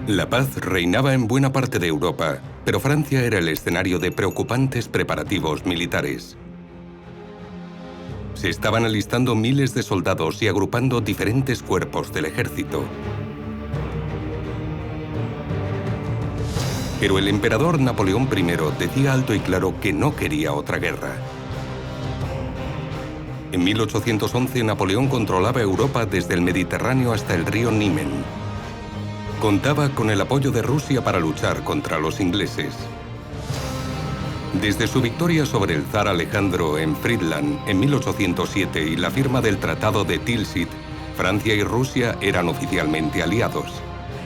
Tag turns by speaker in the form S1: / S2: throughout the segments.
S1: La paz reinaba en buena parte de Europa, pero Francia era el escenario de preocupantes preparativos militares. Se estaban alistando miles de soldados y agrupando diferentes cuerpos del ejército. Pero el emperador Napoleón I decía alto y claro que no quería otra guerra. En 1811, Napoleón controlaba Europa desde el Mediterráneo hasta el río Niemen. Contaba con el apoyo de Rusia para luchar contra los ingleses. Desde su victoria sobre el zar Alejandro en Friedland en 1807 y la firma del Tratado de Tilsit, Francia y Rusia eran oficialmente aliados.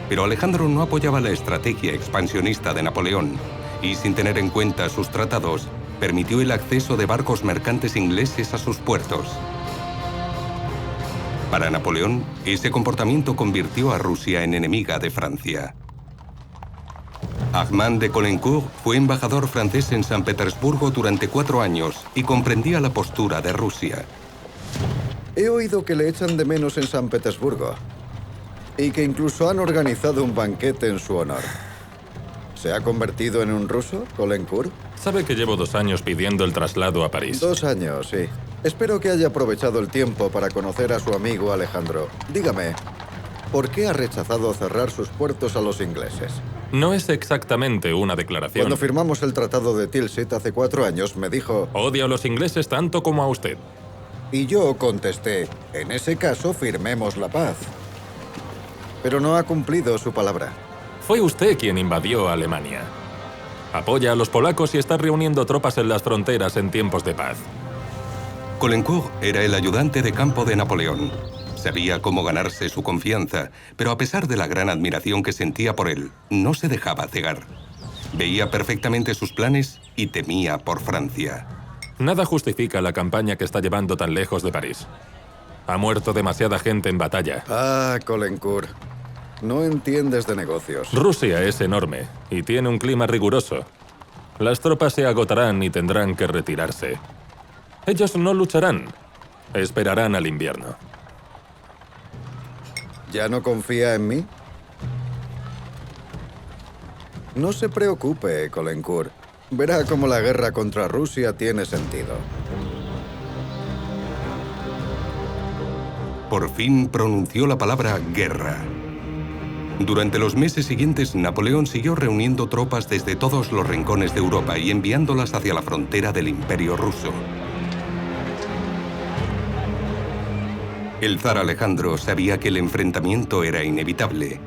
S1: Pero Alejandro no apoyaba la estrategia expansionista de Napoleón y, sin tener en cuenta sus tratados, permitió el acceso de barcos mercantes ingleses a sus puertos. Para Napoleón, ese comportamiento convirtió a Rusia en enemiga de Francia. Armand de Caulaincourt fue embajador francés en San Petersburgo durante 4 años y comprendía la postura de Rusia.
S2: He oído que le echan de menos en San Petersburgo y que incluso han organizado un banquete en su honor. ¿Se ha convertido en un ruso, Caulaincourt?
S3: Sabe que llevo 2 años pidiendo el traslado a París.
S2: 2 años, sí. Espero que haya aprovechado el tiempo para conocer a su amigo Alejandro. Dígame, ¿por qué ha rechazado cerrar sus puertos a los ingleses?
S3: No es exactamente una declaración.
S2: Cuando firmamos el Tratado de Tilsit hace 4 años, me dijo...
S3: Odio a los ingleses tanto como a usted.
S2: Y yo contesté, en ese caso firmemos la paz. Pero no ha cumplido su palabra.
S3: Fue usted quien invadió Alemania. Apoya a los polacos y está reuniendo tropas en las fronteras en tiempos de paz.
S1: Caulaincourt era el ayudante de campo de Napoleón. Sabía cómo ganarse su confianza, pero a pesar de la gran admiración que sentía por él, no se dejaba cegar. Veía perfectamente sus planes y temía por Francia.
S3: Nada justifica la campaña que está llevando tan lejos de París. Ha muerto demasiada gente en batalla.
S2: Ah, Caulaincourt, no entiendes de negocios.
S3: Rusia es enorme y tiene un clima riguroso. Las tropas se agotarán y tendrán que retirarse. Ellos no lucharán. Esperarán al invierno.
S2: ¿Ya no confía en mí? No se preocupe, Caulaincourt. Verá cómo la guerra contra Rusia tiene sentido.
S1: Por fin pronunció la palabra guerra. Durante los meses siguientes, Napoleón siguió reuniendo tropas desde todos los rincones de Europa y enviándolas hacia la frontera del Imperio ruso. El zar Alejandro sabía que el enfrentamiento era inevitable.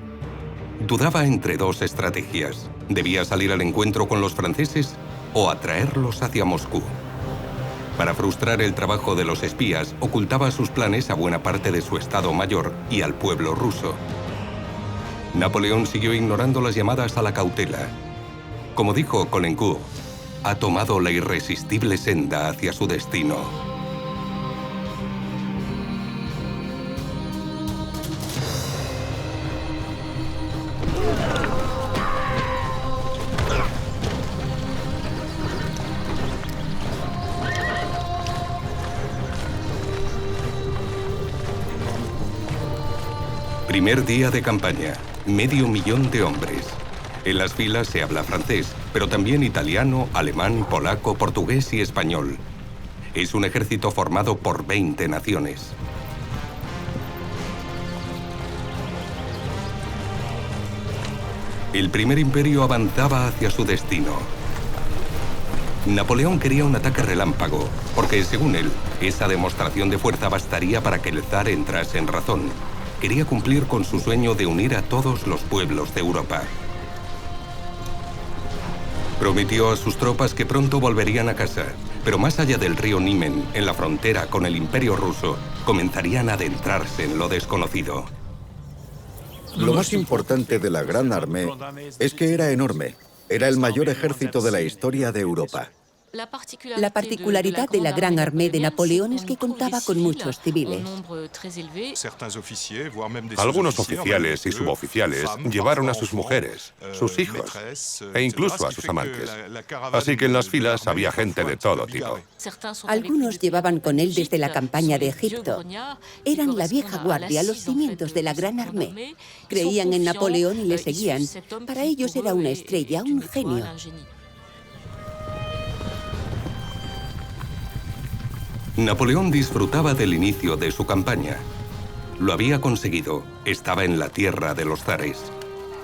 S1: Dudaba entre 2 estrategias. Debía salir al encuentro con los franceses o atraerlos hacia Moscú. Para frustrar el trabajo de los espías, ocultaba sus planes a buena parte de su Estado Mayor y al pueblo ruso. Napoleón siguió ignorando las llamadas a la cautela. Como dijo Caulaincourt, ha tomado la irresistible senda hacia su destino. Primer día de campaña. 500.000 de hombres. En las filas se habla francés, pero también italiano, alemán, polaco, portugués y español. Es un ejército formado por 20 naciones. El primer imperio avanzaba hacia su destino. Napoleón quería un ataque relámpago, porque, según él, esa demostración de fuerza bastaría para que el zar entrase en razón. Quería cumplir con su sueño de unir a todos los pueblos de Europa. Prometió a sus tropas que pronto volverían a casa, pero más allá del río Niemen, en la frontera con el Imperio ruso, comenzarían a adentrarse en lo desconocido.
S2: Lo más importante de la Gran Armée es que era enorme. Era el mayor ejército de la historia de Europa.
S4: La particularidad de la Gran Armée de Napoleón es que contaba con muchos civiles.
S5: Algunos oficiales y suboficiales llevaron a sus mujeres, sus hijos e incluso a sus amantes. Así que en las filas había gente de todo tipo.
S4: Algunos llevaban con él desde la campaña de Egipto. Eran la vieja guardia, los cimientos de la Gran Armée. Creían en Napoleón y le seguían. Para ellos era una estrella, un genio.
S1: Napoleón disfrutaba del inicio de su campaña. Lo había conseguido, estaba en la tierra de los zares.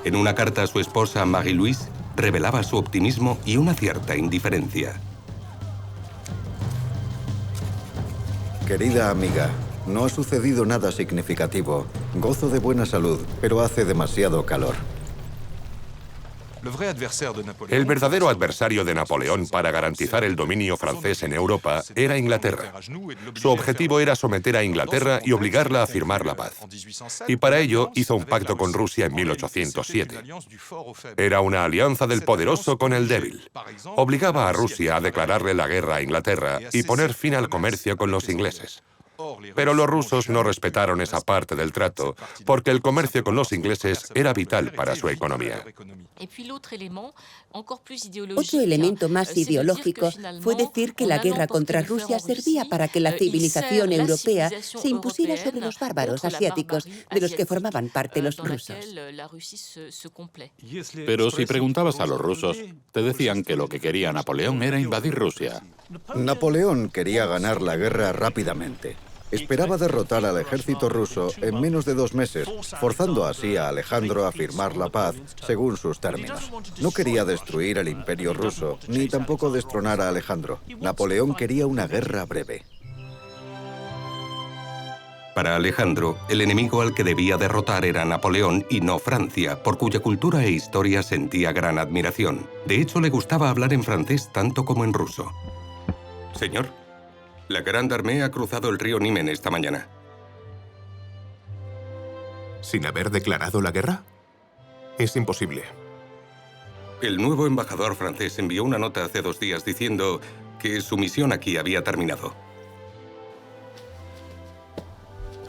S1: En una carta a su esposa Marie-Louise revelaba su optimismo y una cierta indiferencia.
S2: Querida amiga, no ha sucedido nada significativo. Gozo de buena salud, pero hace demasiado calor.
S5: El verdadero adversario de Napoleón para garantizar el dominio francés en Europa era Inglaterra. Su objetivo era someter a Inglaterra y obligarla a firmar la paz. Y para ello hizo un pacto con Rusia en 1807. Era una alianza del poderoso con el débil. Obligaba a Rusia a declararle la guerra a Inglaterra y poner fin al comercio con los ingleses. Pero los rusos no respetaron esa parte del trato, porque el comercio con los ingleses era vital para su economía.
S4: Otro elemento más ideológico fue decir que la guerra contra Rusia servía para que la civilización europea se impusiera sobre los bárbaros asiáticos, de los que formaban parte los rusos.
S6: Pero si preguntabas a los rusos, te decían que lo que quería Napoleón era invadir Rusia.
S2: Napoleón quería ganar la guerra rápidamente. Esperaba derrotar al ejército ruso en menos de 2 meses, forzando así a Alejandro a firmar la paz según sus términos. No quería destruir el imperio ruso, ni tampoco destronar a Alejandro. Napoleón quería una guerra breve.
S1: Para Alejandro, el enemigo al que debía derrotar era Napoleón y no Francia, por cuya cultura e historia sentía gran admiración. De hecho, le gustaba hablar en francés tanto como en ruso. Señor, la Grande Armée ha cruzado el río Niemen esta mañana.
S7: ¿Sin haber declarado la guerra? Es imposible.
S1: El nuevo embajador francés envió una nota hace 2 días diciendo que su misión aquí había terminado.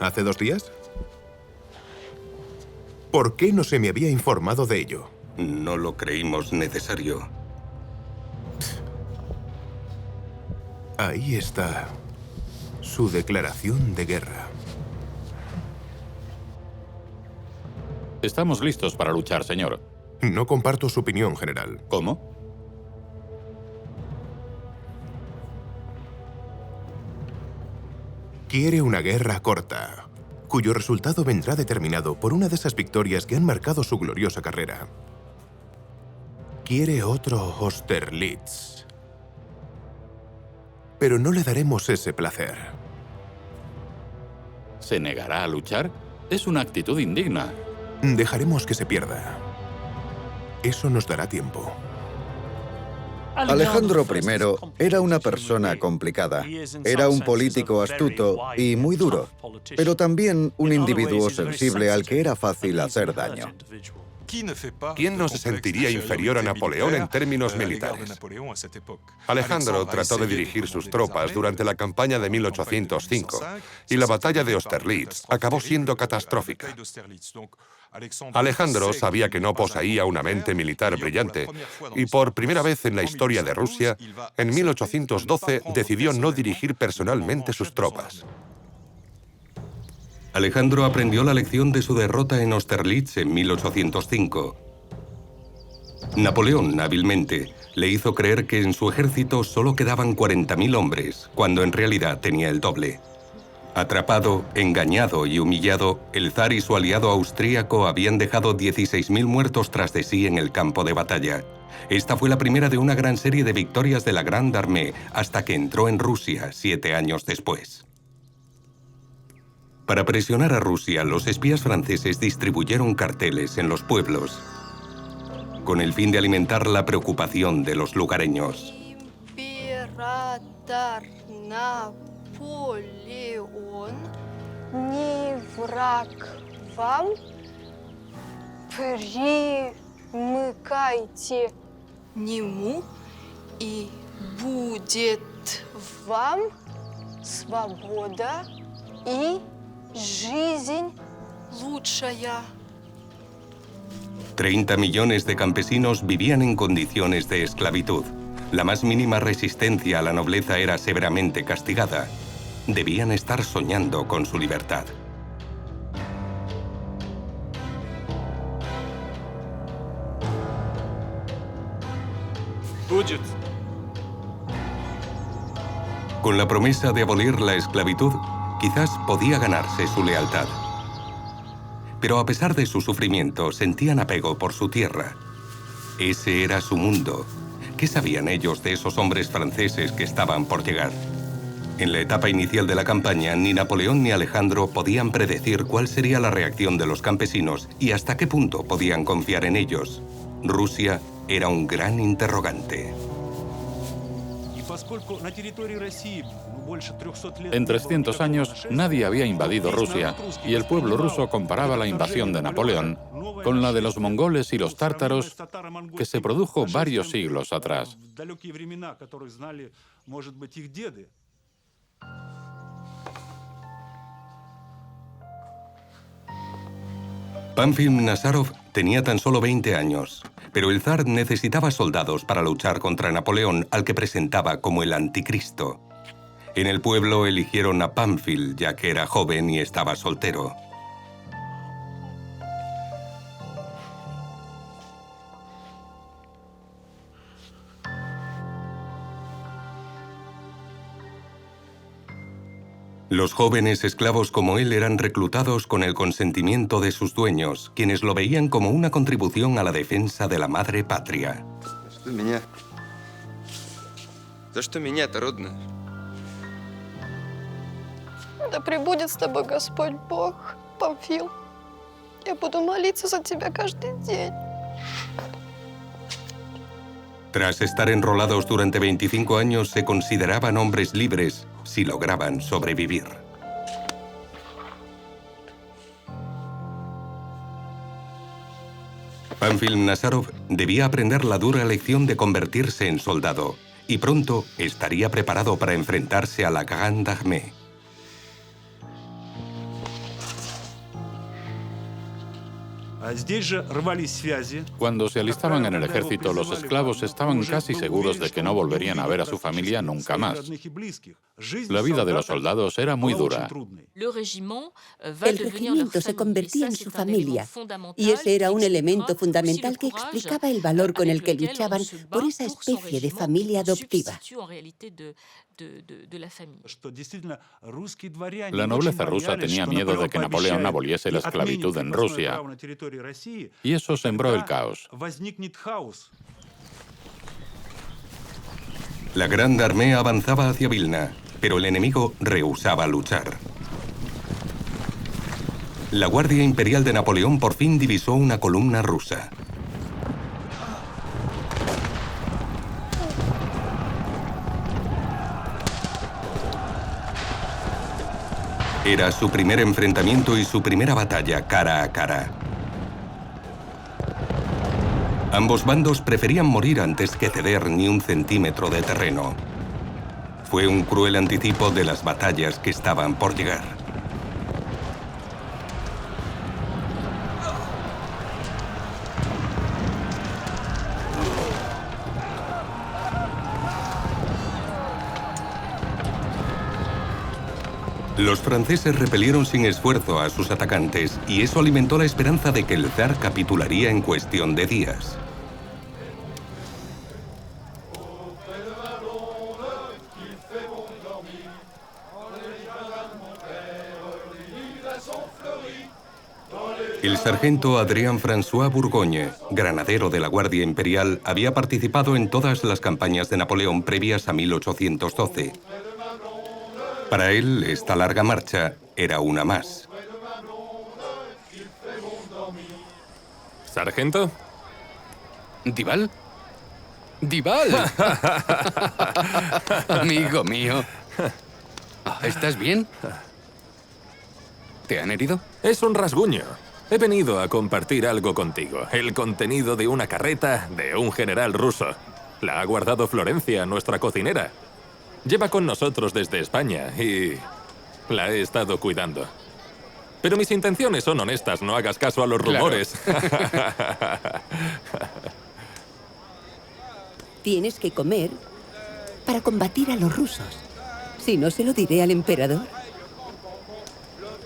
S7: ¿Hace 2 días? ¿Por qué no se me había informado de ello?
S1: No lo creímos necesario.
S7: Ahí está su declaración de guerra.
S6: Estamos listos para luchar, señor.
S7: No comparto su opinión, general.
S6: ¿Cómo?
S7: Quiere una guerra corta, cuyo resultado vendrá determinado por una de esas victorias que han marcado su gloriosa carrera. Quiere otro Austerlitz. Pero no le daremos ese placer.
S6: ¿Se negará a luchar? Es una actitud indigna.
S7: Dejaremos que se pierda. Eso nos dará tiempo.
S2: Alejandro I era una persona complicada. Era un político astuto y muy duro, pero también un individuo sensible al que era fácil hacer daño.
S5: ¿Quién no se sentiría inferior a Napoleón en términos militares? Alejandro trató de dirigir sus tropas durante la campaña de 1805 y la batalla de Austerlitz acabó siendo catastrófica. Alejandro sabía que no poseía una mente militar brillante y por primera vez en la historia de Rusia, en 1812 decidió no dirigir personalmente sus tropas.
S1: Alejandro aprendió la lección de su derrota en Austerlitz en 1805. Napoleón, hábilmente, le hizo creer que en su ejército solo quedaban 40.000 hombres, cuando en realidad tenía el doble. Atrapado, engañado y humillado, el zar y su aliado austríaco habían dejado 16.000 muertos tras de sí en el campo de batalla. Esta fue la primera de una gran serie de victorias de la Grande Armée hasta que entró en Rusia 7 años después. Para presionar a Rusia, los espías franceses distribuyeron carteles en los pueblos, con el fin de alimentar la preocupación de los lugareños.
S8: Император Наполеон, не враг вам, примыкайте нему и Будет вам свобода и жизнь лучшая.
S1: 30 millones de campesinos vivían en condiciones de esclavitud. La más mínima resistencia a la nobleza era severamente castigada. Debían estar soñando con su libertad. Con la promesa de abolir la esclavitud, quizás podía ganarse su lealtad. Pero a pesar de su sufrimiento, sentían apego por su tierra. Ese era su mundo. ¿Qué sabían ellos de esos hombres franceses que estaban por llegar? En la etapa inicial de la campaña, ni Napoleón ni Alejandro podían predecir cuál sería la reacción de los campesinos y hasta qué punto podían confiar en ellos. Rusia era un gran interrogante.
S6: En 300 años nadie había invadido Rusia y el pueblo ruso comparaba la invasión de Napoleón con la de los mongoles y los tártaros que se produjo varios siglos atrás.
S1: Pánfil Nazarov tenía tan solo 20 años, pero el zar necesitaba soldados para luchar contra Napoleón, al que presentaba como el anticristo. En el pueblo eligieron a Pánfil, ya que era joven y estaba soltero. Los jóvenes esclavos como él eran reclutados con el consentimiento de sus dueños, quienes lo veían como una contribución a la defensa de la madre patria.
S8: Да пребудет с тобой Господь Бог, Памфил. Я буду молиться за тебя каждый день.
S1: Tras estar enrolados durante 25 años, se consideraban hombres libres si lograban sobrevivir. Pánfil Nazarov debía aprender la dura lección de convertirse en soldado, y pronto estaría preparado para enfrentarse a la Grande Armée.
S6: Cuando se alistaban en el ejército, los esclavos estaban casi seguros de que no volverían a ver a su familia nunca más. La vida de los soldados era muy dura.
S4: El regimiento se convertía en su familia, y ese era un elemento fundamental que explicaba el valor con el que luchaban por esa especie de familia adoptiva.
S6: La nobleza rusa tenía miedo de que Napoleón aboliese la esclavitud en Rusia, y eso sembró el caos.
S1: La Grande Armée avanzaba hacia Vilna, pero el enemigo rehusaba luchar. La Guardia Imperial de Napoleón por fin divisó una columna rusa. Era su primer enfrentamiento y su primera batalla cara a cara. Ambos bandos preferían morir antes que ceder ni un centímetro de terreno. Fue un cruel anticipo de las batallas que estaban por llegar. Los franceses repelieron sin esfuerzo a sus atacantes y eso alimentó la esperanza de que el zar capitularía en cuestión de días. El sargento Adrien François Bourgogne, granadero de la Guardia Imperial, había participado en todas las campañas de Napoleón previas a 1812. Para él, esta larga marcha era una más.
S3: ¿Sargento?
S9: ¿Dival? ¡Dival! Amigo mío. ¿Estás bien? ¿Te han herido?
S3: Es un rasguño. He venido a compartir algo contigo. El contenido de una carreta de un general ruso. La ha guardado Florencia, nuestra cocinera. Lleva con nosotros desde España y la he estado cuidando. Pero mis intenciones son honestas, no hagas caso a los rumores.
S4: Tienes que comer para combatir a los rusos. Si no, se lo diré al emperador.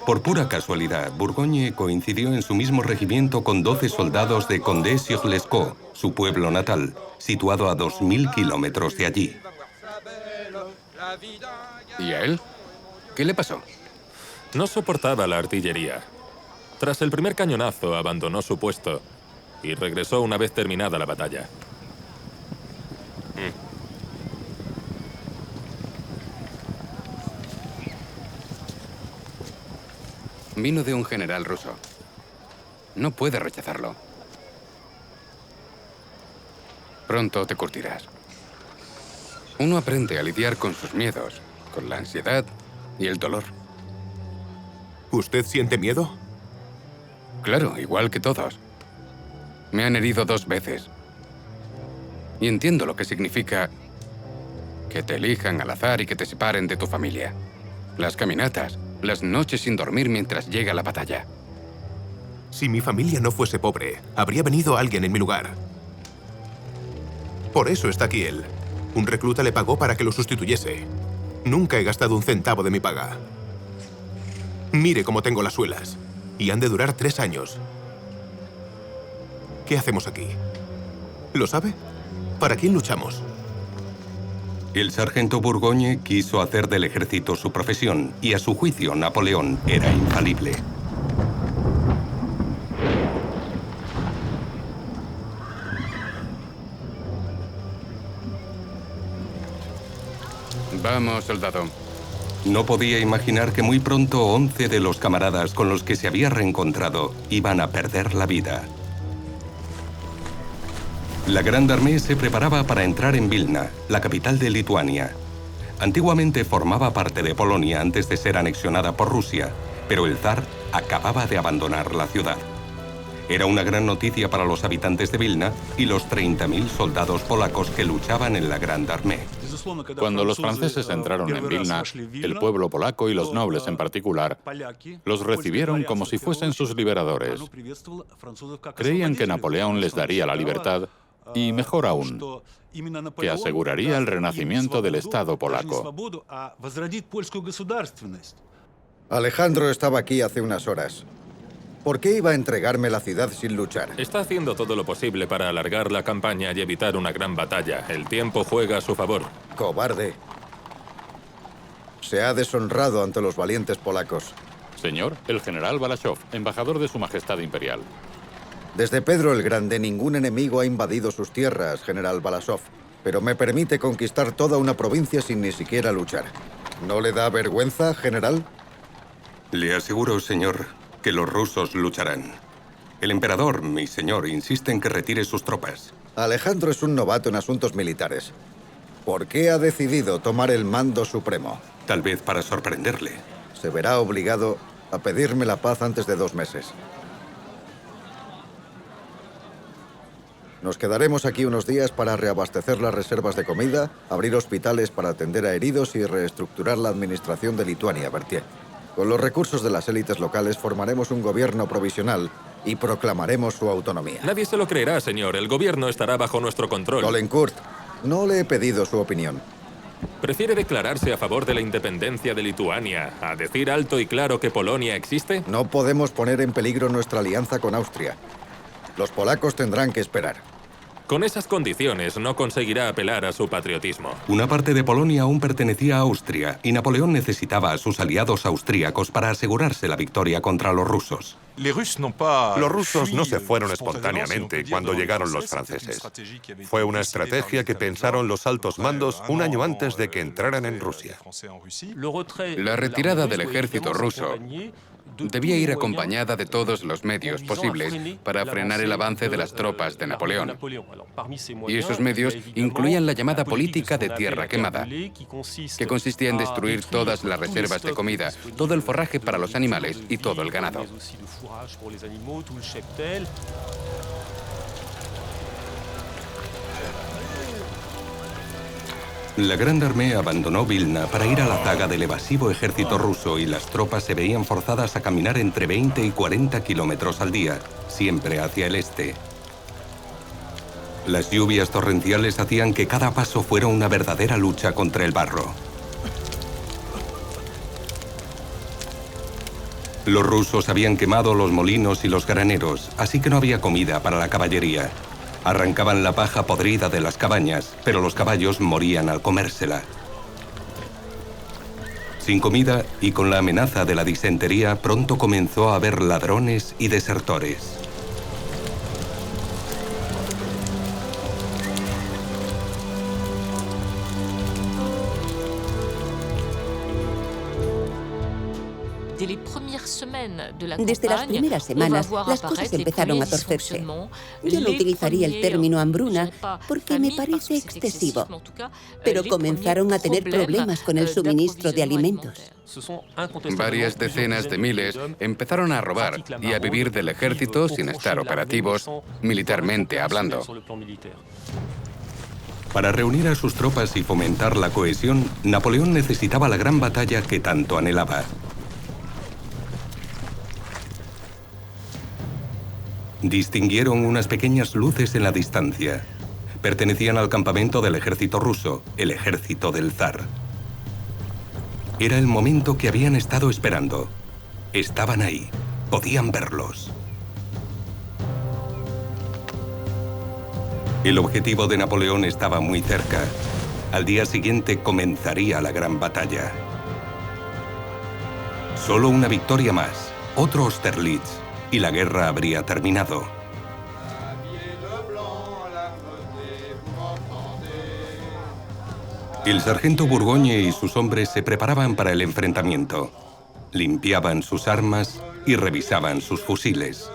S1: Por pura casualidad, Bourgogne coincidió en su mismo regimiento con 12 soldados de Condé-sur-Lescaut, su pueblo natal, situado a 2000 kilómetros de allí.
S9: ¿Y a él? ¿Qué le pasó?
S3: No soportaba la artillería. Tras el primer cañonazo, abandonó su puesto y regresó una vez terminada la batalla.
S9: Vino de un general ruso. No puede rechazarlo. Pronto te curtirás. Uno aprende a lidiar con sus miedos, con la ansiedad y el dolor.
S7: ¿Usted siente miedo?
S9: Claro, igual que todos. Me han herido 2 veces. Y entiendo lo que significa que te elijan al azar y que te separen de tu familia. Las caminatas, las noches sin dormir mientras llega la batalla.
S7: Si mi familia no fuese pobre, habría venido alguien en mi lugar. Por eso está aquí él. Un recluta le pagó para que lo sustituyese. Nunca he gastado un centavo de mi paga. Mire cómo tengo las suelas. Y han de durar 3 años. ¿Qué hacemos aquí? ¿Lo sabe? ¿Para quién luchamos?
S1: El sargento Bourgogne quiso hacer del ejército su profesión y a su juicio Napoleón era infalible.
S9: Vamos, soldado.
S1: No podía imaginar que muy pronto 11 de los camaradas con los que se había reencontrado iban a perder la vida. La Grande Armée se preparaba para entrar en Vilna, la capital de Lituania. Antiguamente formaba parte de Polonia antes de ser anexionada por Rusia, pero el zar acababa de abandonar la ciudad. Era una gran noticia para los habitantes de Vilna y los 30.000 soldados polacos que luchaban en la Grande Armée.
S6: Cuando los franceses entraron en Vilna, el pueblo polaco y los nobles en particular los recibieron como si fuesen sus liberadores. Creían que Napoleón les daría la libertad y, mejor aún, que aseguraría el renacimiento del Estado polaco.
S2: Alejandro estaba aquí hace unas horas. ¿Por qué iba a entregarme la ciudad sin luchar?
S3: Está haciendo todo lo posible para alargar la campaña y evitar una gran batalla. El tiempo juega a su favor.
S2: Cobarde. Se ha deshonrado ante los valientes polacos.
S6: Señor, el general Balashov, embajador de Su Majestad Imperial.
S2: Desde Pedro el Grande, ningún enemigo ha invadido sus tierras, general Balashov. Pero me permite conquistar toda una provincia sin ni siquiera luchar. ¿No le da vergüenza, general?
S1: Le aseguro, señor, que los rusos lucharán. El emperador, mi señor, insiste en que retire sus tropas.
S2: Alejandro es un novato en asuntos militares. ¿Por qué ha decidido tomar el mando supremo?
S1: Tal vez para sorprenderle.
S2: Se verá obligado a pedirme la paz antes de 2 meses. Nos quedaremos aquí unos días para reabastecer las reservas de comida, abrir hospitales para atender a heridos y reestructurar la administración de Lituania, Berthier. Con los recursos de las élites locales formaremos un gobierno provisional y proclamaremos su autonomía.
S3: Nadie se lo creerá, señor. El gobierno estará bajo nuestro control.
S2: Caulaincourt, no le he pedido su opinión.
S3: ¿Prefiere declararse a favor de la independencia de Lituania a decir alto y claro que Polonia existe?
S2: No podemos poner en peligro nuestra alianza con Austria. Los polacos tendrán que esperar.
S3: Con esas condiciones no conseguirá apelar a su patriotismo.
S1: Una parte de Polonia aún pertenecía a Austria y Napoleón necesitaba a sus aliados austríacos para asegurarse la victoria contra los rusos.
S5: Los rusos no se fueron espontáneamente cuando llegaron los franceses. Fue una estrategia que pensaron los altos mandos un año antes de que entraran en Rusia.
S9: La retirada del ejército ruso debía ir acompañada de todos los medios posibles para frenar el avance de las tropas de Napoleón. Y esos medios incluían la llamada política de tierra quemada, que consistía en destruir todas las reservas de comida, todo el forraje para los animales y todo el ganado.
S1: La Grande Armée abandonó Vilna para ir a la zaga del evasivo ejército ruso y las tropas se veían forzadas a caminar entre 20 y 40 kilómetros al día, siempre hacia el este. Las lluvias torrenciales hacían que cada paso fuera una verdadera lucha contra el barro. Los rusos habían quemado los molinos y los graneros, así que no había comida para la caballería. Arrancaban la paja podrida de las cabañas, pero los caballos morían al comérsela. Sin comida y con la amenaza de la disentería, pronto comenzó a haber ladrones y desertores.
S4: Desde las primeras semanas, las cosas empezaron a torcerse. Yo no utilizaría el término hambruna porque me parece excesivo, pero comenzaron a tener problemas con el suministro de alimentos.
S9: Varias decenas de miles empezaron a robar y a vivir del ejército sin estar operativos, militarmente hablando.
S1: Para reunir a sus tropas y fomentar la cohesión, Napoleón necesitaba la gran batalla que tanto anhelaba. Distinguieron unas pequeñas luces en la distancia. Pertenecían al campamento del ejército ruso, el ejército del zar. Era el momento que habían estado esperando. Estaban ahí, podían verlos. El objetivo de Napoleón estaba muy cerca. Al día siguiente comenzaría la gran batalla. Solo una victoria más, otro Austerlitz, y la guerra habría terminado. El sargento Bourgogne y sus hombres se preparaban para el enfrentamiento. Limpiaban sus armas y revisaban sus fusiles.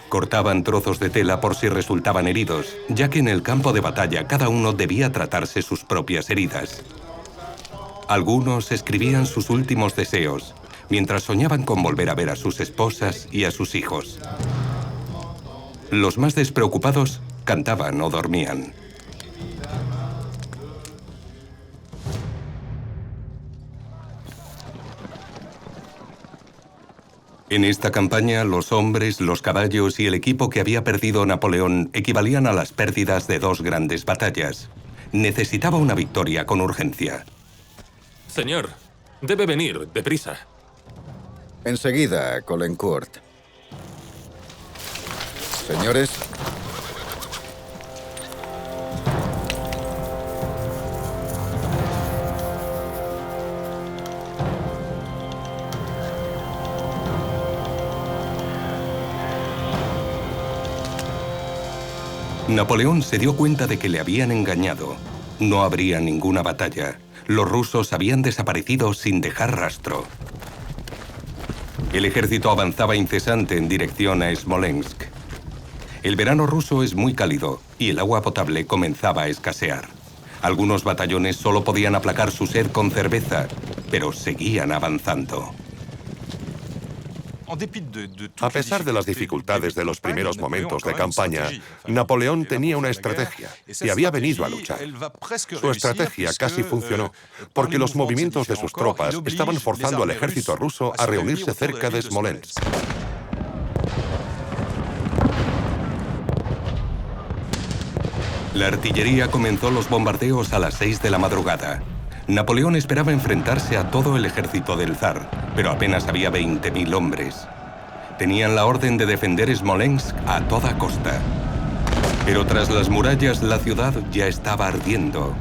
S1: Cortaban trozos de tela por si resultaban heridos, ya que en el campo de batalla cada uno debía tratarse sus propias heridas. Algunos escribían sus últimos deseos, mientras soñaban con volver a ver a sus esposas y a sus hijos. Los más despreocupados cantaban o dormían. En esta campaña, los hombres, los caballos y el equipo que había perdido Napoleón equivalían a las pérdidas de dos grandes batallas. Necesitaba una victoria con urgencia.
S3: Señor, debe venir, deprisa.
S2: Enseguida, Caulaincourt. Señores.
S1: Napoleón se dio cuenta de que le habían engañado. No habría ninguna batalla. Los rusos habían desaparecido sin dejar rastro. El ejército avanzaba incesante en dirección a Smolensk. El verano ruso es muy cálido y el agua potable comenzaba a escasear. Algunos batallones solo podían aplacar su sed con cerveza, pero seguían avanzando.
S5: A pesar de las dificultades de los primeros momentos de campaña, Napoleón tenía una estrategia y había venido a luchar. Su estrategia casi funcionó, porque los movimientos de sus tropas estaban forzando al ejército ruso a reunirse cerca de Smolensk.
S1: La artillería comenzó los bombardeos a las 6 de la madrugada. Napoleón esperaba enfrentarse a todo el ejército del zar, pero apenas había 20.000 hombres. Tenían la orden de defender Smolensk a toda costa. Pero tras las murallas la ciudad ya estaba ardiendo.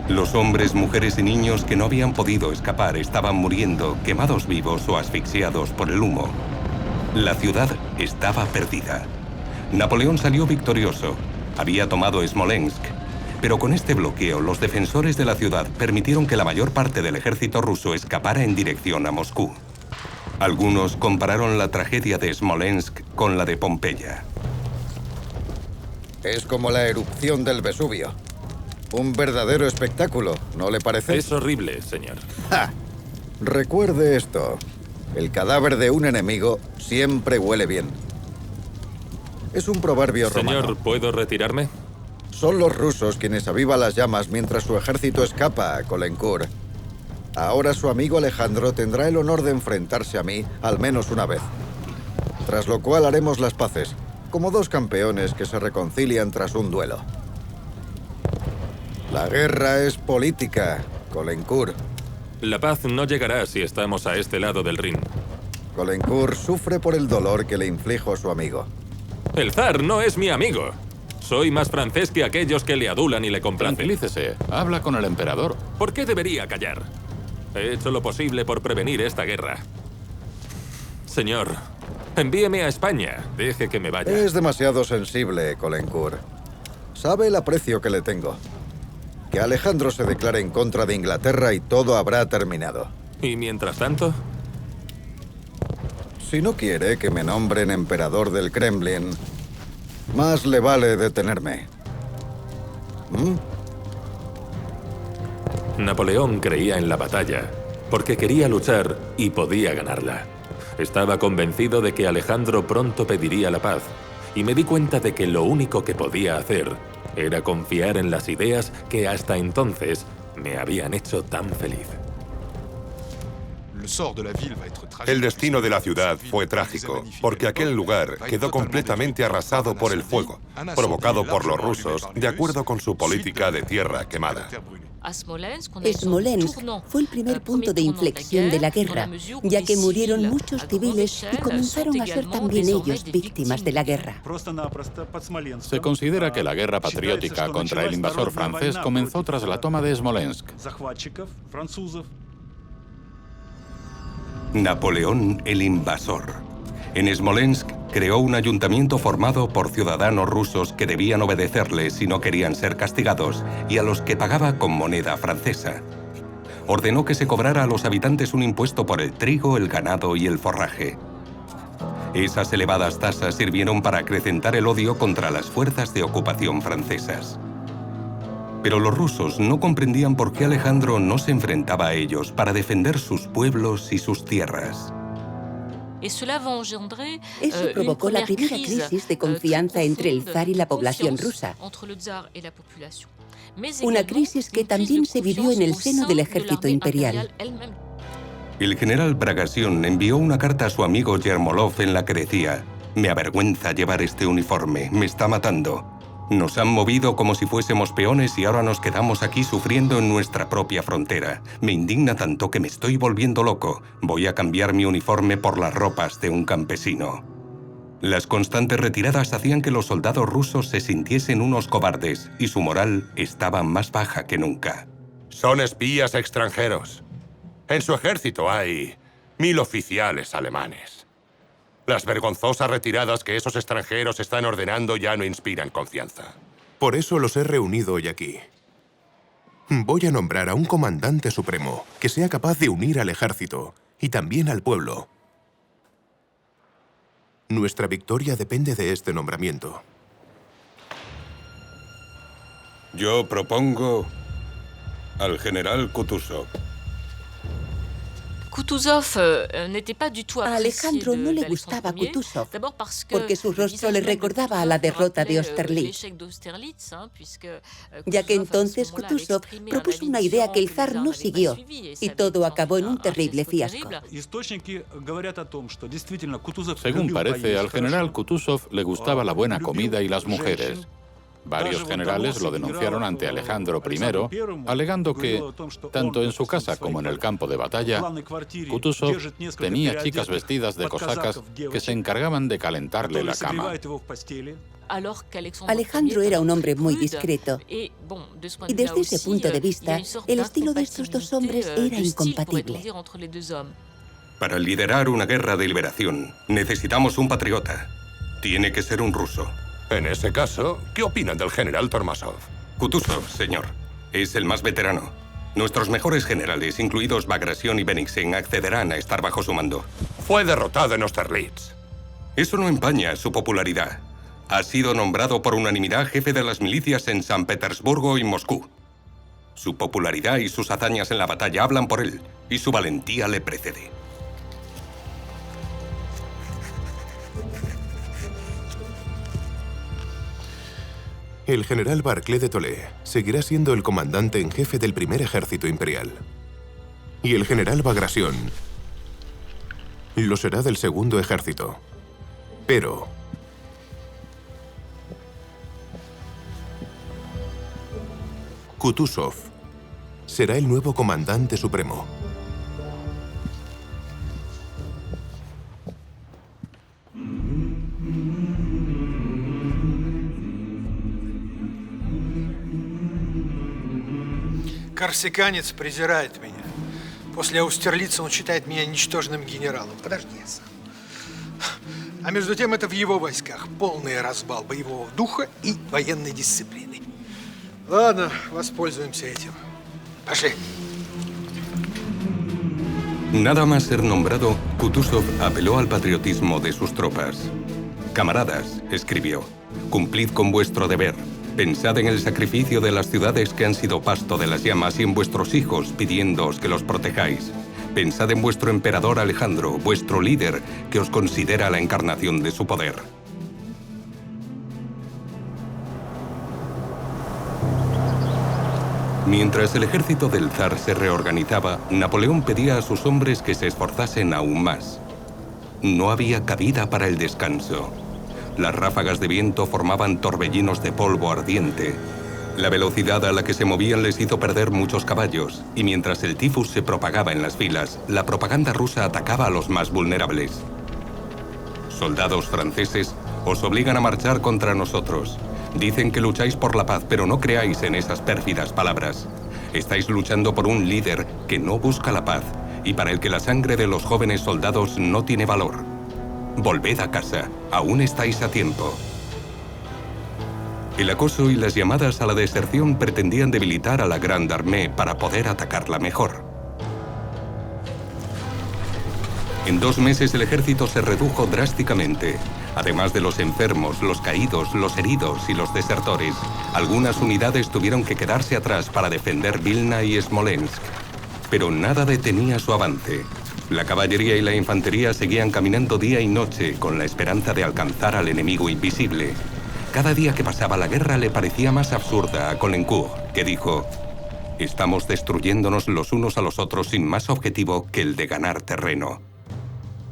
S1: Los hombres, mujeres y niños que no habían podido escapar estaban muriendo, quemados vivos o asfixiados por el humo. La ciudad estaba perdida. Napoleón salió victorioso. Había tomado Smolensk. Pero con este bloqueo, los defensores de la ciudad permitieron que la mayor parte del ejército ruso escapara en dirección a Moscú. Algunos compararon la tragedia de Smolensk con la de Pompeya.
S2: Es como la erupción del Vesubio. Un verdadero espectáculo, ¿no le parece?
S3: Es horrible, señor.
S2: ¡Ja! Recuerde esto. El cadáver de un enemigo siempre huele bien. Es un proverbio romano.
S3: Señor, ¿puedo retirarme?
S2: Son los rusos quienes avivan las llamas mientras su ejército escapa a Caulaincourt. Ahora su amigo Alejandro tendrá el honor de enfrentarse a mí al menos una vez. Tras lo cual haremos las paces, como dos campeones que se reconcilian tras un duelo. La guerra es política, Caulaincourt.
S3: La paz no llegará si estamos a este lado del Rin.
S2: Caulaincourt sufre por el dolor que le inflijo su amigo.
S3: El zar no es mi amigo. Soy más francés que aquellos que le adulan y le complacen.
S6: Tranquilícese. Habla con el emperador.
S3: ¿Por qué debería callar? He hecho lo posible por prevenir esta guerra. Señor, envíeme a España. Deje que me vaya.
S2: Es demasiado sensible, Caulaincourt. Sabe el aprecio que le tengo. Que Alejandro se declare en contra de Inglaterra y todo habrá terminado.
S3: ¿Y mientras tanto?
S2: Si no quiere que me nombren emperador del Kremlin, más le vale detenerme.
S3: Napoleón creía en la batalla, porque quería luchar y podía ganarla. Estaba convencido de que Alejandro pronto pediría la paz, y me di cuenta de que lo único que podía hacer era confiar en las ideas que hasta entonces me habían hecho tan feliz.
S5: El destino de la ciudad fue trágico, porque aquel lugar quedó completamente arrasado por el fuego, provocado por los rusos, de acuerdo con su política de tierra quemada.
S4: Smolensk fue el primer punto de inflexión de la guerra, ya que murieron muchos civiles y comenzaron a ser también ellos víctimas de la guerra.
S6: Se considera que la guerra patriótica contra el invasor francés comenzó tras la toma de Smolensk.
S1: Napoleón el invasor. En Smolensk creó un ayuntamiento formado por ciudadanos rusos que debían obedecerle si no querían ser castigados y a los que pagaba con moneda francesa. Ordenó que se cobrara a los habitantes un impuesto por el trigo, el ganado y el forraje. Esas elevadas tasas sirvieron para acrecentar el odio contra las fuerzas de ocupación francesas. Pero los rusos no comprendían por qué Alejandro no se enfrentaba a ellos para defender sus pueblos y sus tierras.
S4: Eso provocó la primera crisis de confianza entre el zar y la población rusa. Una crisis que también se vivió en el seno del ejército imperial.
S1: El general Bagration envió una carta a su amigo Yermolov en la que decía: «Me avergüenza llevar este uniforme, me está matando. Nos han movido como si fuésemos peones y ahora nos quedamos aquí sufriendo en nuestra propia frontera. Me indigna tanto que me estoy volviendo loco. Voy a cambiar mi uniforme por las ropas de un campesino». Las constantes retiradas hacían que los soldados rusos se sintiesen unos cobardes y su moral estaba más baja que nunca.
S5: Son espías extranjeros. En su ejército hay 1000 oficiales alemanes. Las vergonzosas retiradas que esos extranjeros están ordenando ya no inspiran confianza.
S7: Por eso los he reunido hoy aquí. Voy a nombrar a un comandante supremo que sea capaz de unir al ejército y también al pueblo. Nuestra victoria depende de este nombramiento.
S1: Yo propongo al general Kutuzov.
S4: A Alejandro no le gustaba Kutuzov, porque su rostro le recordaba a la derrota de Austerlitz, ya que entonces Kutuzov propuso una idea que el zar no siguió, y todo acabó en un terrible fiasco.
S6: Según parece, al general Kutuzov le gustaba la buena comida y las mujeres. Varios generales lo denunciaron ante Alejandro I, alegando que, tanto en su casa como en el campo de batalla, Kutuzov tenía chicas vestidas de cosacas que se encargaban de calentarle la cama.
S4: Alejandro era un hombre muy discreto, y desde ese punto de vista, el estilo de estos dos hombres era incompatible.
S1: Para liderar una guerra de liberación, necesitamos un patriota. Tiene que ser un ruso.
S5: En ese caso, ¿qué opinan del general Tormasov?
S1: Kutuzov, señor. Es el más veterano. Nuestros mejores generales, incluidos Bagration y Bennigsen, accederán a estar bajo su mando.
S5: Fue derrotado en Austerlitz.
S1: Eso no empaña su popularidad. Ha sido nombrado por unanimidad jefe de las milicias en San Petersburgo y Moscú. Su popularidad y sus hazañas en la batalla hablan por él, y su valentía le precede.
S7: El general Barclay de Tolly seguirá siendo el comandante en jefe del primer ejército imperial. Y el general Bagration lo será del segundo ejército. Pero Kutuzov será el nuevo comandante supremo.
S10: Корсиканец презирает меня. После Аустерлица он считает меня ничтожным генералом. Подожди, я сам. А между тем это в его войсках полный разбал боевого духа и военной дисциплины. Ладно, воспользуемся этим. Пошли.
S1: Nada más ser nombrado, Kutuzov apeló al patriotismo de sus tropas. Camaradas, escribió, cumplid con vuestro deber. Pensad en el sacrificio de las ciudades que han sido pasto de las llamas y en vuestros hijos, pidiéndoos que los protejáis. Pensad en vuestro emperador Alejandro, vuestro líder, que os considera la encarnación de su poder. Mientras el ejército del zar se reorganizaba, Napoleón pedía a sus hombres que se esforzasen aún más. No había cabida para el descanso. Las ráfagas de viento formaban torbellinos de polvo ardiente. La velocidad a la que se movían les hizo perder muchos caballos, y mientras el tifus se propagaba en las filas, la propaganda rusa atacaba a los más vulnerables. Soldados franceses, os obligan a marchar contra nosotros. Dicen que lucháis por la paz, pero no creáis en esas pérfidas palabras. Estáis luchando por un líder que no busca la paz y para el que la sangre de los jóvenes soldados no tiene valor. Volved a casa, aún estáis a tiempo. El acoso y las llamadas a la deserción pretendían debilitar a la Grande Armée para poder atacarla mejor. En 2 meses el ejército se redujo drásticamente. Además de los enfermos, los caídos, los heridos y los desertores, algunas unidades tuvieron que quedarse atrás para defender Vilna y Smolensk. Pero nada detenía su avance. La caballería y la infantería seguían caminando día y noche con la esperanza de alcanzar al enemigo invisible. Cada día que pasaba la guerra le parecía más absurda a Caulaincourt, que dijo: «Estamos destruyéndonos los unos a los otros sin más objetivo que el de ganar terreno».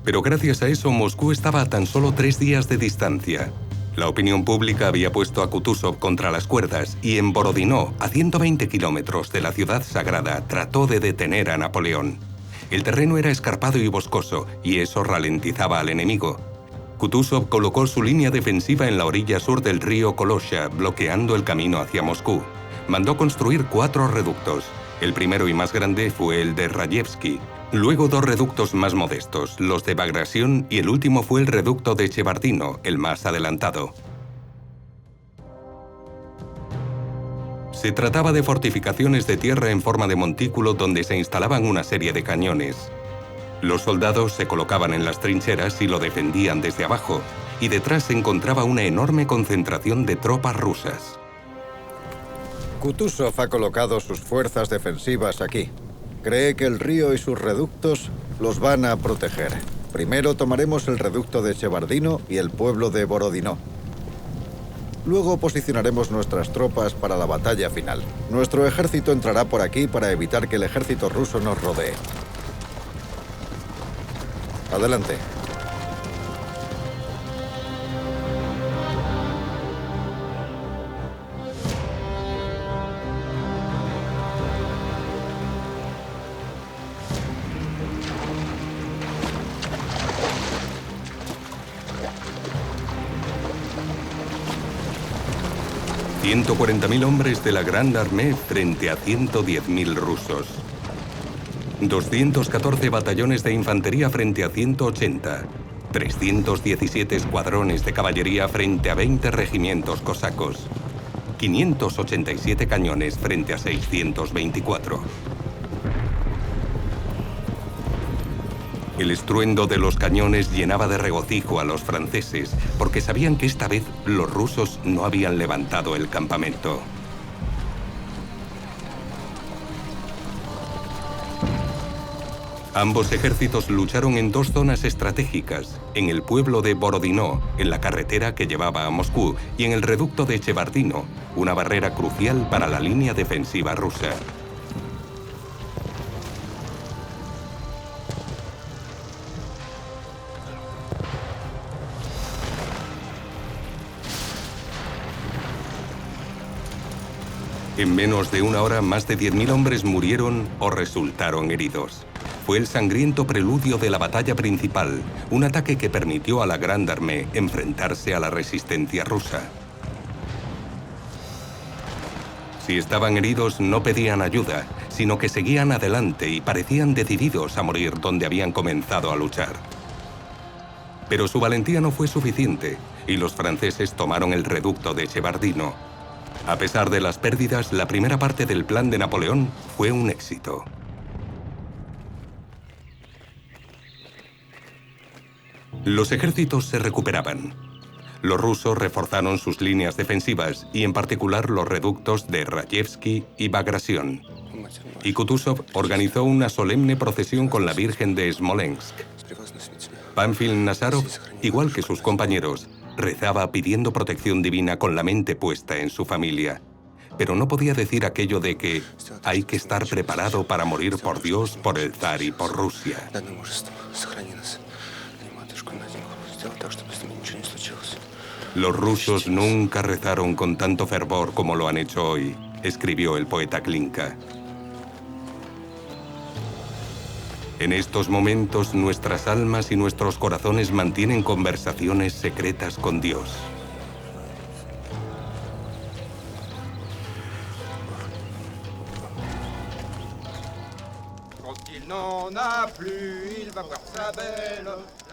S1: Pero gracias a eso Moscú estaba a tan solo 3 días de distancia. La opinión pública había puesto a Kutuzov contra las cuerdas y en Borodino, a 120 kilómetros de la ciudad sagrada, trató de detener a Napoleón. El terreno era escarpado y boscoso, y eso ralentizaba al enemigo. Kutuzov colocó su línea defensiva en la orilla sur del río Kolosha, bloqueando el camino hacia Moscú. Mandó construir 4 reductos. El primero y más grande fue el de Rayevsky. Luego 2 reductos más modestos, los de Bagration, y el último fue el reducto de Chevardino, el más adelantado. Se trataba de fortificaciones de tierra en forma de montículo donde se instalaban una serie de cañones. Los soldados se colocaban en las trincheras y lo defendían desde abajo, y detrás se encontraba una enorme concentración de tropas rusas.
S2: Kutuzov ha colocado sus fuerzas defensivas aquí. Cree que el río y sus reductos los van a proteger. Primero tomaremos el reducto de Chevardino y el pueblo de Borodino. Luego posicionaremos nuestras tropas para la batalla final. Nuestro ejército entrará por aquí para evitar que el ejército ruso nos rodee. Adelante.
S1: $140.000 hombres de la Grande Armée frente a 110.000 rusos. 214 batallones de infantería frente a 180. 317 escuadrones de caballería frente a 20 regimientos cosacos. 587 cañones frente a 624. El estruendo de los cañones llenaba de regocijo a los franceses, porque sabían que esta vez los rusos no habían levantado el campamento. Ambos ejércitos lucharon en 2 zonas estratégicas, en el pueblo de Borodino, en la carretera que llevaba a Moscú, y en el reducto de Chevardino, una barrera crucial para la línea defensiva rusa. En menos de una hora, más de 10.000 hombres murieron o resultaron heridos. Fue el sangriento preludio de la batalla principal, un ataque que permitió a la Grande Armée enfrentarse a la resistencia rusa. Si estaban heridos, no pedían ayuda, sino que seguían adelante y parecían decididos a morir donde habían comenzado a luchar. Pero su valentía no fue suficiente, y los franceses tomaron el reducto de Shevardino. A pesar de las pérdidas, la primera parte del plan de Napoleón fue un éxito. Los ejércitos se recuperaban. Los rusos reforzaron sus líneas defensivas y en particular los reductos de Rayevsky y Bagration. Y Kutuzov organizó una solemne procesión con la Virgen de Smolensk. Pánfil Nazarov, igual que sus compañeros, rezaba pidiendo protección divina con la mente puesta en su familia. Pero no podía decir aquello de que hay que estar preparado para morir por Dios, por el zar y por Rusia. Los rusos nunca rezaron con tanto fervor como lo han hecho hoy, escribió el poeta Glinka. En estos momentos, nuestras almas y nuestros corazones mantienen conversaciones secretas con Dios.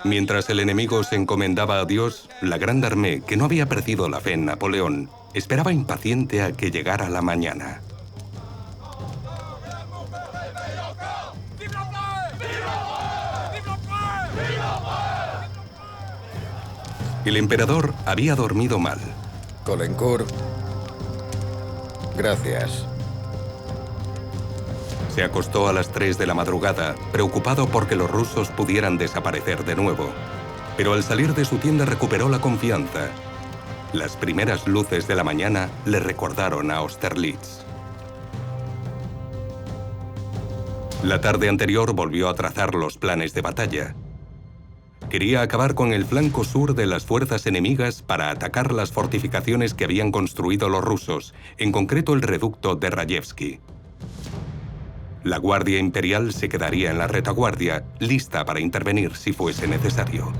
S1: Mientras el enemigo se encomendaba a Dios, la Grande Armée, que no había perdido la fe en Napoleón, esperaba impaciente a que llegara la mañana. El emperador había dormido mal.
S2: Caulaincourt, gracias.
S1: Se acostó a las 3 de la madrugada, preocupado porque los rusos pudieran desaparecer de nuevo. Pero al salir de su tienda recuperó la confianza. Las primeras luces de la mañana le recordaron a Austerlitz. La tarde anterior volvió a trazar los planes de batalla. Quería acabar con el flanco sur de las fuerzas enemigas para atacar las fortificaciones que habían construido los rusos, en concreto el reducto de Rayevsky. La Guardia Imperial se quedaría en la retaguardia, lista para intervenir si fuese necesario.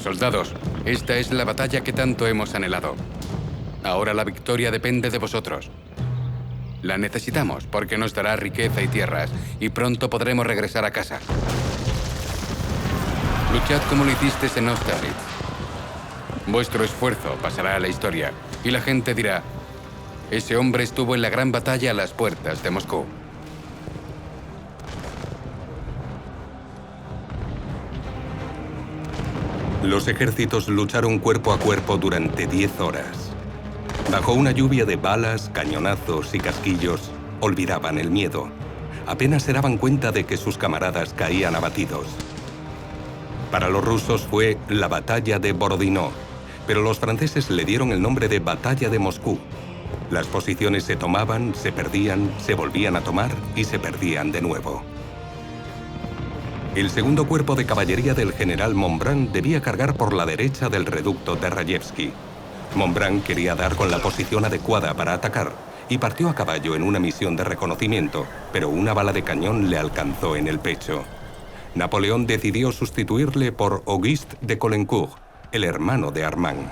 S9: Soldados, esta es la batalla que tanto hemos anhelado. Ahora la victoria depende de vosotros. La necesitamos porque nos dará riqueza y tierras, y pronto podremos regresar a casa. Luchad como lo hicisteis en Austerlitz. Vuestro esfuerzo pasará a la historia, y la gente dirá: ese hombre estuvo en la gran batalla a las puertas de Moscú.
S1: Los ejércitos lucharon cuerpo a cuerpo durante 10 horas. Bajo una lluvia de balas, cañonazos y casquillos, olvidaban el miedo. Apenas se daban cuenta de que sus camaradas caían abatidos. Para los rusos fue la batalla de Borodino, pero los franceses le dieron el nombre de Batalla de Moscú. Las posiciones se tomaban, se perdían, se volvían a tomar y se perdían de nuevo. El segundo cuerpo de caballería del general Montbrun debía cargar por la derecha del reducto de Rayevsky. Montbrun quería dar con la posición adecuada para atacar y partió a caballo en una misión de reconocimiento, pero una bala de cañón le alcanzó en el pecho. Napoleón decidió sustituirle por Auguste de Caulaincourt, el hermano de Armand.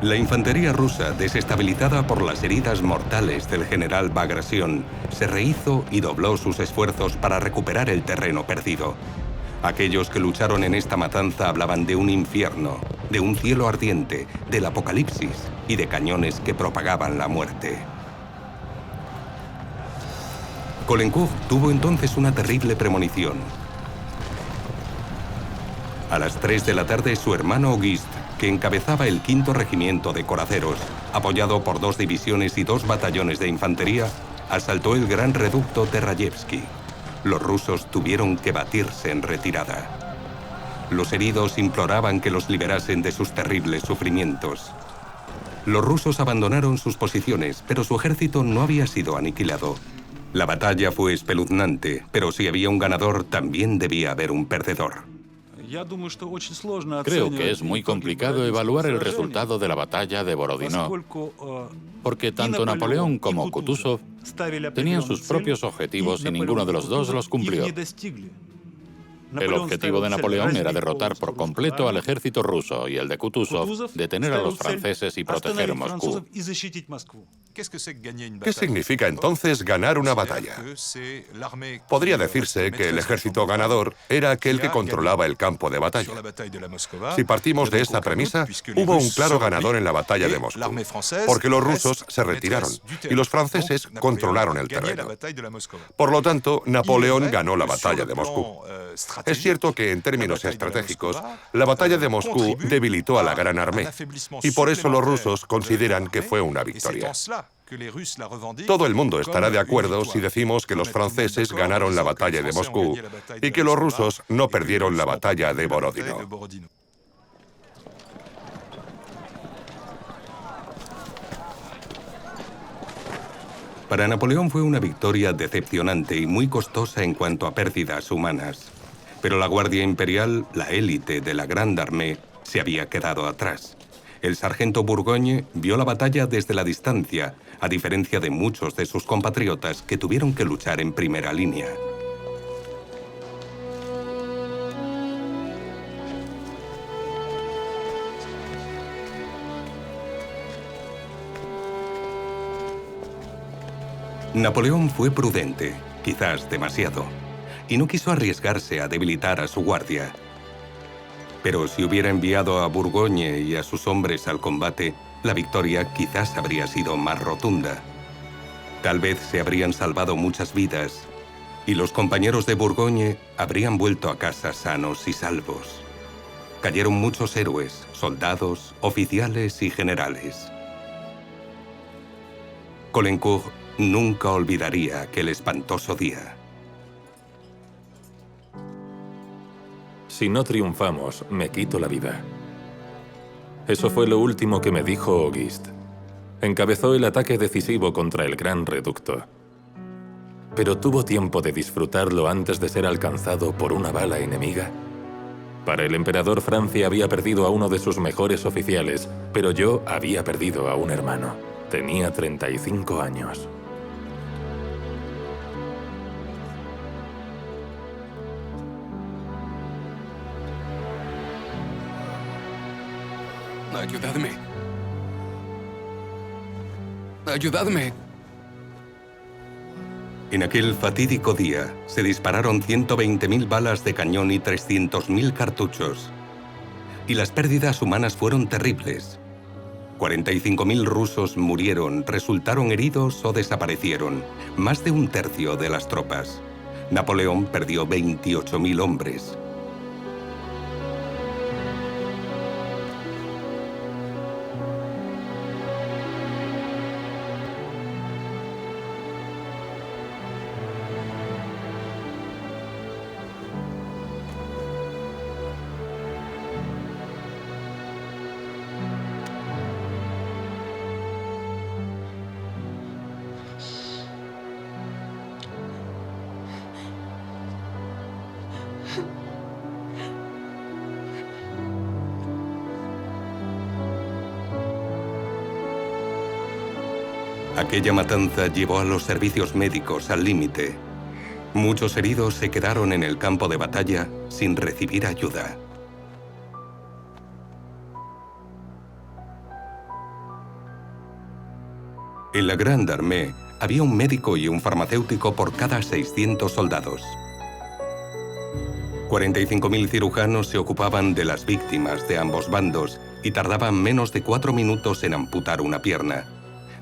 S1: La infantería rusa, desestabilizada por las heridas mortales del general Bagration, se rehizo y dobló sus esfuerzos para recuperar el terreno perdido. Aquellos que lucharon en esta matanza hablaban de un infierno, de un cielo ardiente, del apocalipsis y de cañones que propagaban la muerte. Caulaincourt tuvo entonces una terrible premonición. A las 3 de la tarde, su hermano Auguste, que encabezaba el 5º regimiento de coraceros, apoyado por 2 divisiones y 2 batallones de infantería, asaltó el gran reducto de Rayevsky. Los rusos tuvieron que batirse en retirada. Los heridos imploraban que los liberasen de sus terribles sufrimientos. Los rusos abandonaron sus posiciones, pero su ejército no había sido aniquilado. La batalla fue espeluznante, pero si había un ganador, también debía haber un perdedor.
S6: Creo que es muy complicado evaluar el resultado de la batalla de Borodino, porque tanto Napoleón como Kutuzov tenían sus propios objetivos y ninguno de los dos los cumplió. El objetivo de Napoleón era derrotar por completo al ejército ruso y el de Kutuzov detener a los franceses y proteger Moscú.
S5: ¿Qué significa entonces ganar una batalla? Podría decirse que el ejército ganador era aquel que controlaba el campo de batalla. Si partimos de esa premisa, hubo un claro ganador en la batalla de Moscú, porque los rusos se retiraron y los franceses controlaron el terreno. Por lo tanto, Napoleón ganó la batalla de Moscú. Es cierto que en términos estratégicos, la batalla de Moscú debilitó a la Gran Armée, y por eso los rusos consideran que fue una victoria. Todo el mundo estará de acuerdo si decimos que los franceses ganaron la batalla de Moscú y que los rusos no perdieron la batalla de Borodino.
S1: Para Napoleón fue una victoria decepcionante y muy costosa en cuanto a pérdidas humanas. Pero la Guardia Imperial, la élite de la Grande Armée, se había quedado atrás. El sargento Burgoyne vio la batalla desde la distancia, a diferencia de muchos de sus compatriotas que tuvieron que luchar en primera línea. Napoleón fue prudente, quizás demasiado, y no quiso arriesgarse a debilitar a su guardia. Pero si hubiera enviado a Burgoyne y a sus hombres al combate, la victoria quizás habría sido más rotunda. Tal vez se habrían salvado muchas vidas, y los compañeros de Burgoyne habrían vuelto a casa sanos y salvos. Cayeron muchos héroes, soldados, oficiales y generales. Caulaincourt nunca olvidaría aquel espantoso día.
S3: Si no triunfamos, me quito la vida. Eso fue lo último que me dijo Auguste. Encabezó el ataque decisivo contra el Gran Reducto. Pero ¿tuvo tiempo de disfrutarlo antes de ser alcanzado por una bala enemiga? Para el emperador, Francia había perdido a uno de sus mejores oficiales, pero yo había perdido a un hermano. Tenía 35 años.
S9: ¡Ayudadme! ¡Ayudadme!
S1: En aquel fatídico día se dispararon 120.000 balas de cañón y 300.000 cartuchos. Y las pérdidas humanas fueron terribles. 45.000 rusos murieron, resultaron heridos o desaparecieron, más de un tercio de las tropas. Napoleón perdió 28.000 hombres. Aquella matanza llevó a los servicios médicos al límite. Muchos heridos se quedaron en el campo de batalla sin recibir ayuda. En la Grande Armée había un médico y un farmacéutico por cada 600 soldados. 45.000 cirujanos se ocupaban de las víctimas de ambos bandos y tardaban menos de 4 minutos en amputar una pierna.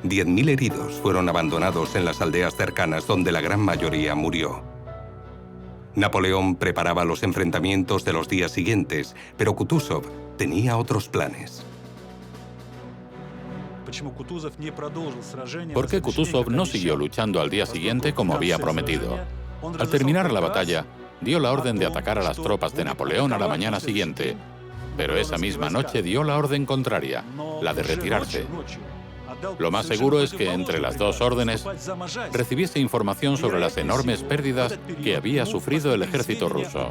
S1: 10.000 heridos fueron abandonados en las aldeas cercanas donde la gran mayoría murió. Napoleón preparaba los enfrentamientos de los días siguientes, pero Kutuzov tenía otros planes.
S6: ¿Por qué Kutuzov no siguió luchando al día siguiente como había prometido? Al terminar la batalla, dio la orden de atacar a las tropas de Napoleón a la mañana siguiente, pero esa misma noche dio la orden contraria, la de retirarse. Lo más seguro es que entre las dos órdenes recibiese información sobre las enormes pérdidas que había sufrido el ejército ruso.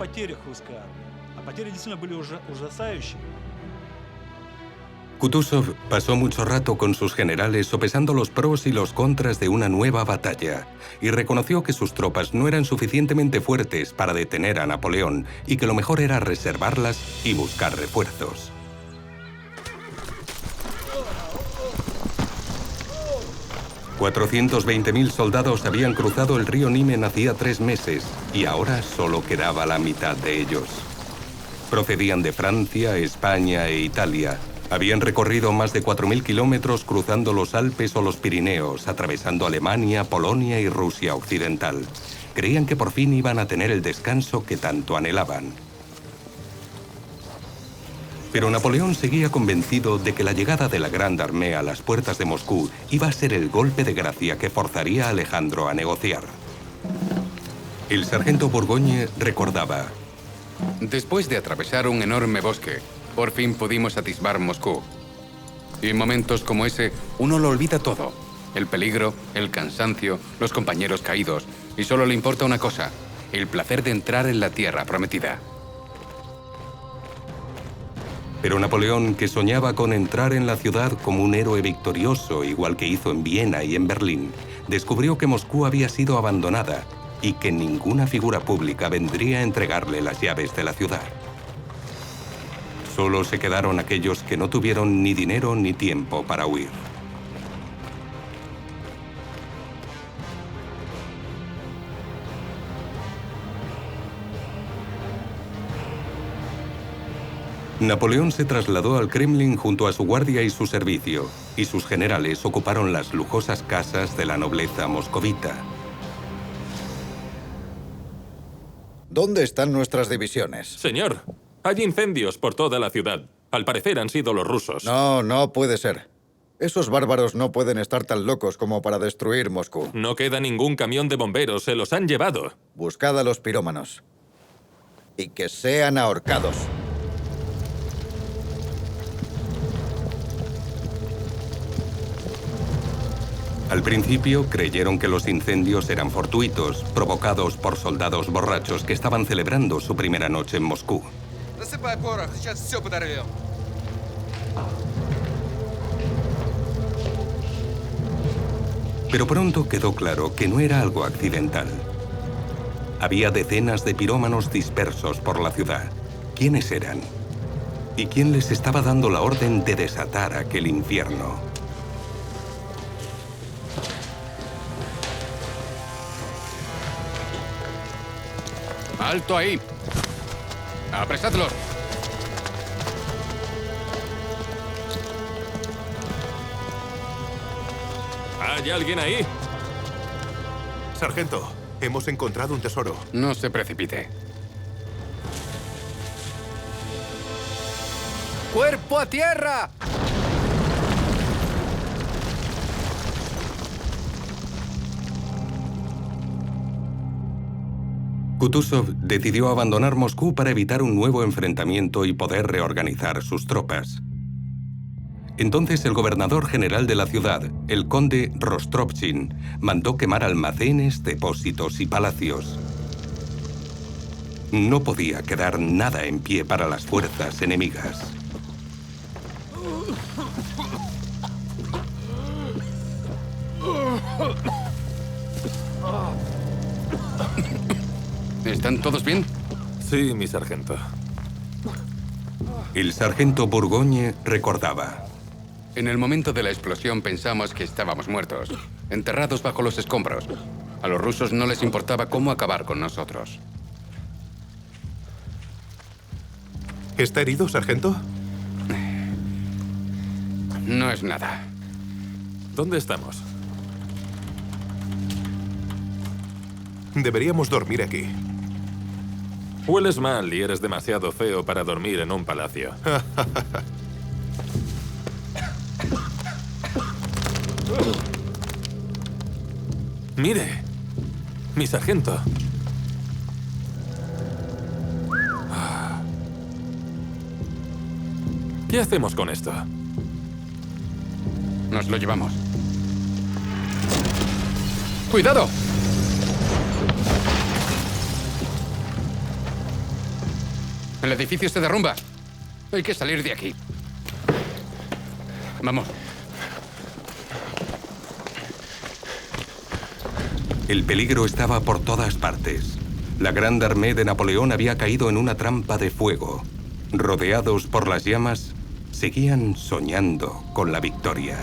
S1: Kutuzov pasó mucho rato con sus generales sopesando los pros y los contras de una nueva batalla y reconoció que sus tropas no eran suficientemente fuertes para detener a Napoleón y que lo mejor era reservarlas y buscar refuerzos. $420.000 soldados habían cruzado el río Niemen hacía 3 meses y ahora solo quedaba la mitad de ellos. Procedían de Francia, España e Italia. Habían recorrido más de 4.000 kilómetros cruzando los Alpes o los Pirineos, atravesando Alemania, Polonia y Rusia occidental. Creían que por fin iban a tener el descanso que tanto anhelaban. Pero Napoleón seguía convencido de que la llegada de la Grande Armée a las puertas de Moscú iba a ser el golpe de gracia que forzaría a Alejandro a negociar. El sargento Bourgogne recordaba:
S9: después de atravesar un enorme bosque, por fin pudimos atisbar Moscú. Y en momentos como ese, uno lo olvida todo. El peligro, el cansancio, los compañeros caídos. Y solo le importa una cosa: el placer de entrar en la tierra prometida.
S1: Pero Napoleón, que soñaba con entrar en la ciudad como un héroe victorioso, igual que hizo en Viena y en Berlín, descubrió que Moscú había sido abandonada y que ninguna figura pública vendría a entregarle las llaves de la ciudad. Solo se quedaron aquellos que no tuvieron ni dinero ni tiempo para huir. Napoleón se trasladó al Kremlin junto a su guardia y su servicio, y sus generales ocuparon las lujosas casas de la nobleza moscovita.
S2: ¿Dónde están nuestras divisiones?
S3: Señor, hay incendios por toda la ciudad. Al parecer han sido los rusos.
S2: No, no puede ser. Esos bárbaros no pueden estar tan locos como para destruir Moscú.
S3: No queda ningún camión de bomberos, se los han llevado.
S2: Buscad a los pirómanos. Y que sean ahorcados.
S1: Al principio creyeron que los incendios eran fortuitos, provocados por soldados borrachos que estaban celebrando su primera noche en Moscú. Pero pronto quedó claro que no era algo accidental. Había decenas de pirómanos dispersos por la ciudad. ¿Quiénes eran? ¿Y quién les estaba dando la orden de desatar aquel infierno?
S9: ¡Alto ahí! ¡Apresadlos!
S3: ¿Hay alguien ahí?
S7: Sargento, hemos encontrado un tesoro.
S9: No se precipite. ¡Cuerpo a tierra!
S1: Kutuzov decidió abandonar Moscú para evitar un nuevo enfrentamiento y poder reorganizar sus tropas. Entonces el gobernador general de la ciudad, el conde Rostropchin, mandó quemar almacenes, depósitos y palacios. No podía quedar nada en pie para las fuerzas enemigas.
S9: ¿Están todos bien?
S3: Sí, mi sargento.
S1: El sargento Bourgogne recordaba:
S9: en el momento de la explosión pensamos que estábamos muertos, enterrados bajo los escombros. A los rusos no les importaba cómo acabar con nosotros.
S7: ¿Está herido, sargento?
S9: No es nada.
S3: ¿Dónde estamos?
S7: Deberíamos dormir aquí.
S3: Hueles mal y eres demasiado feo para dormir en un palacio. ¡Mire! ¡Mi sargento! ¿Qué hacemos con esto?
S9: Nos lo llevamos. ¡Cuidado! El edificio se derrumba. Hay que salir de aquí. Vamos.
S1: El peligro estaba por todas partes. La Grande Armée de Napoleón había caído en una trampa de fuego. Rodeados por las llamas, seguían soñando con la victoria.